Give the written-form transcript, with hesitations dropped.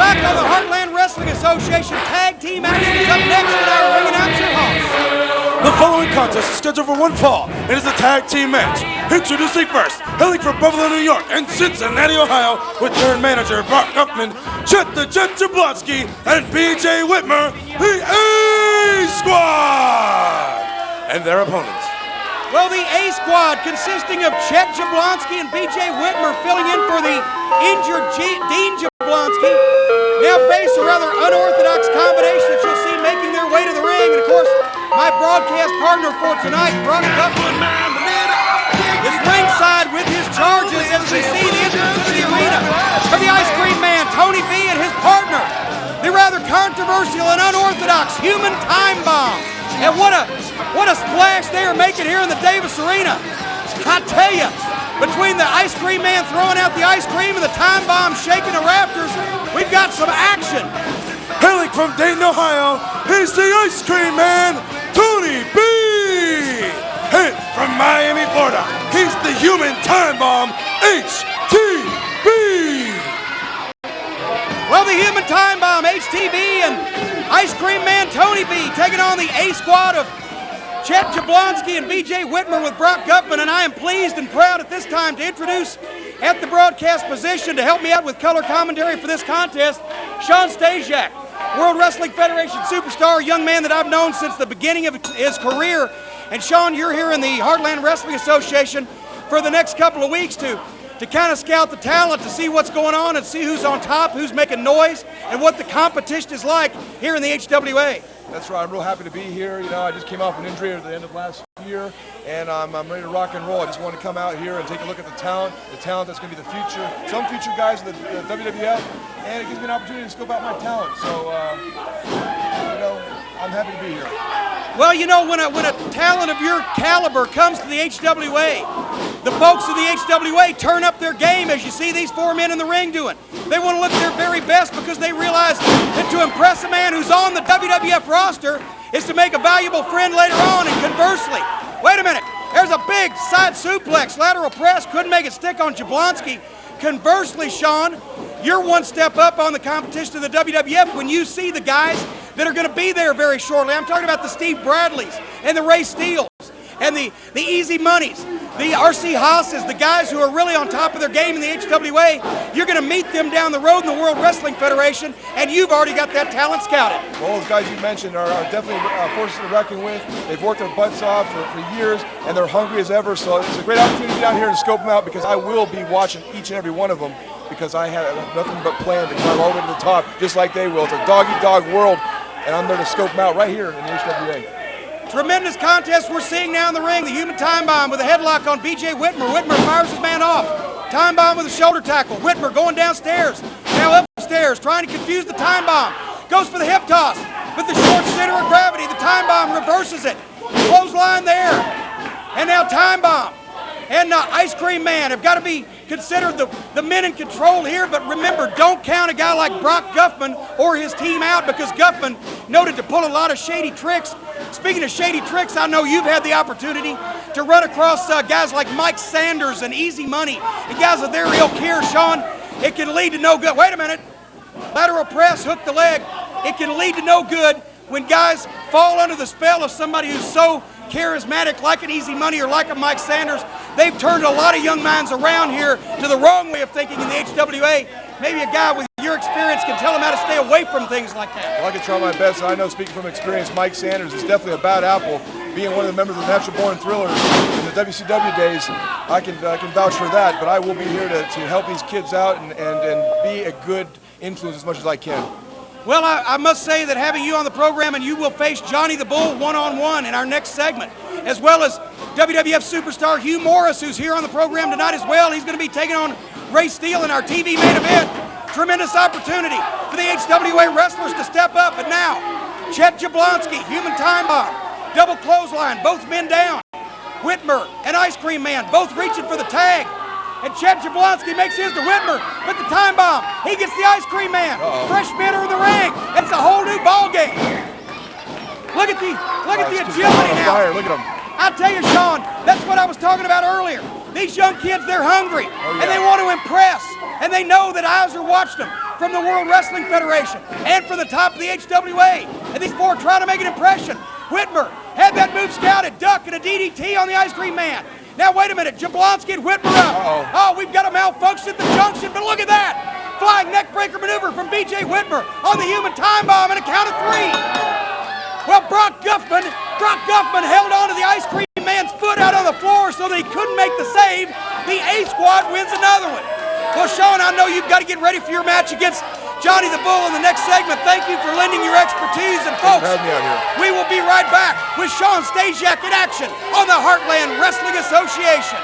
back on the Heartland Wrestling Association Tag Team action is up next in our ring announcer house. The following contest is scheduled for one fall. It is a tag team match. Introducing first, hailing from Buffalo, New York and Cincinnati, Ohio, with their manager Brock Guffman, Chet Jablonski, and BJ Whitmer, the A Squad, and their opponents. Well, the A Squad, consisting of Chet Jablonski and BJ Whitmer, filling in for the injured Dean Jablonski, now face a rather unorthodox combination that you'll see making their way to the ring. And of course, my broadcast partner for tonight, Brock Guffman, is ringside with his charges as we see the entrance into the arena for the Ice Cream Man, Tony B, and his partner, the rather controversial and unorthodox Human Time Bomb. And what a splash they are making here in the Davis Arena. I tell you, between the Ice Cream Man throwing out the ice cream and the Time Bomb shaking the rafters, we've got some action. Hailing from Dayton, Ohio, he's the Ice Cream Man, Tony B. And from Miami, Florida, he's the Human Time Bomb, HTB. Well, the Human Time Bomb, HTB, and Ice Cream Man Tony B taking on the A Squad of Chet Jablonski and BJ Whitmer with Brock Guffman, and I am pleased and proud at this time to introduce at the broadcast position to help me out with color commentary for this contest, Shawn Stasiak, World Wrestling Federation superstar, a young man that I've known since the beginning of his career. And Shawn, you're here in the Heartland Wrestling Association for the next couple of weeks to kind of scout the talent, to see what's going on and see who's on top, who's making noise, and what the competition is like here in the HWA. That's right. I'm real happy to be here. You know, I just came off an injury at the end of last year, and I'm ready to rock and roll. I just want to come out here and take a look at the talent that's going to be the future, some future guys in the WWF, and it gives me an opportunity to scope out my talent. So, you know, I'm happy to be here. Well, you know, when a talent of your caliber comes to the HWA, the folks of the HWA turn up their game, as you see these four men in the ring doing. They want to look their very best because they realize that to impress a man who's on the WWF roster is to make a valuable friend later on. And conversely, wait a minute, there's a big side suplex, lateral press, couldn't make it stick on Jablonski. Conversely, Shawn, you're one step up on the competition of the WWF when you see the guys that are going to be there very shortly. I'm talking about the Steve Bradleys and the Ray Steeles and the Easy Moneys, the R.C. Haas's, the guys who are really on top of their game in the HWA. You're going to meet them down the road in the World Wrestling Federation, and you've already got that talent scouted. Well, those guys you mentioned are definitely forces to reckon with. They've worked their butts off for years, and they're hungry as ever, so it's a great opportunity to get down here and scope them out, because I will be watching each and every one of them, because I have nothing but plan to climb all the way to the top, just like they will. It's a dog-eat-dog world, and I'm there to scope them out right here in the HWA. Tremendous contest we're seeing now in the ring. The Human Time Bomb with a headlock on BJ Whitmer. Whitmer fires his man off. Time Bomb with a shoulder tackle. Whitmer going downstairs, now upstairs, trying to confuse the Time Bomb. Goes for the hip toss, but the short center of gravity, the Time Bomb reverses it. Clothesline there, and now Time Bomb and Ice Cream Man have got to be considered the men in control here, but remember, don't count a guy like Brock Guffman or his team out, because Guffman noted to pull a lot of shady tricks. Speaking of shady tricks, I know you've had the opportunity to run across guys like Mike Sanders and Easy Money, and guys of their ilk here, Shawn. It can lead to no good. Wait a minute. Lateral press, hook the leg. It can lead to no good when guys fall under the spell of somebody who's so charismatic, like an Easy Money or like a Mike Sanders. They've turned a lot of young minds around here to the wrong way of thinking in the HWA. Maybe a guy with your experience can tell them how to stay away from things like that. Well, I can try my best. I know, speaking from experience, Mike Sanders is definitely a bad apple. Being one of the members of the Natural Born Thrillers in the WCW days, I can vouch for that. But I will be here to help these kids out and be a good influence as much as I can. Well, I must say that having you on the program, and you will face Johnny the Bull one-on-one in our next segment, as well as WWF superstar Hugh Morris, who's here on the program tonight as well. He's going to be taking on Ray Steele in our TV main event. Tremendous opportunity for the HWA wrestlers to step up. But now, Chet Jablonski, Human Time Bomb, double clothesline, both men down. Whitmer and Ice Cream Man both reaching for the tag. And Chet Jablonski makes his to Whitmer, but the Time Bomb, he gets the Ice Cream Man. Fresh spinner in the ring. It's a whole new ball game. Look at the agility now. Look at him. I'll tell you, Shawn, that's what I was talking about earlier. These young kids, they're hungry, and they want to impress. and they know that eyes are watching them from the World Wrestling Federation and from the top of the HWA. And these four are trying to make an impression. Whitmer had that move scouted, duck and a DDT on the Ice Cream Man. Now wait a minute, Jablonski and Whitmer up. Oh, we've got a malfunction at the junction, but look at that. Flying neckbreaker maneuver from BJ Whitmer on the human time bomb and a count of 3. Well, Brock Guffman held on to the Ice Cream Man's foot out on the floor so that he couldn't make the save. The A Squad wins another one. Well, Shawn, I know you've got to get ready for your match against Johnny the Bull in the next segment. Thank you for lending your expertise. And folks, we will be right back with Shawn Stasiak in action on the Heartland Wrestling Association.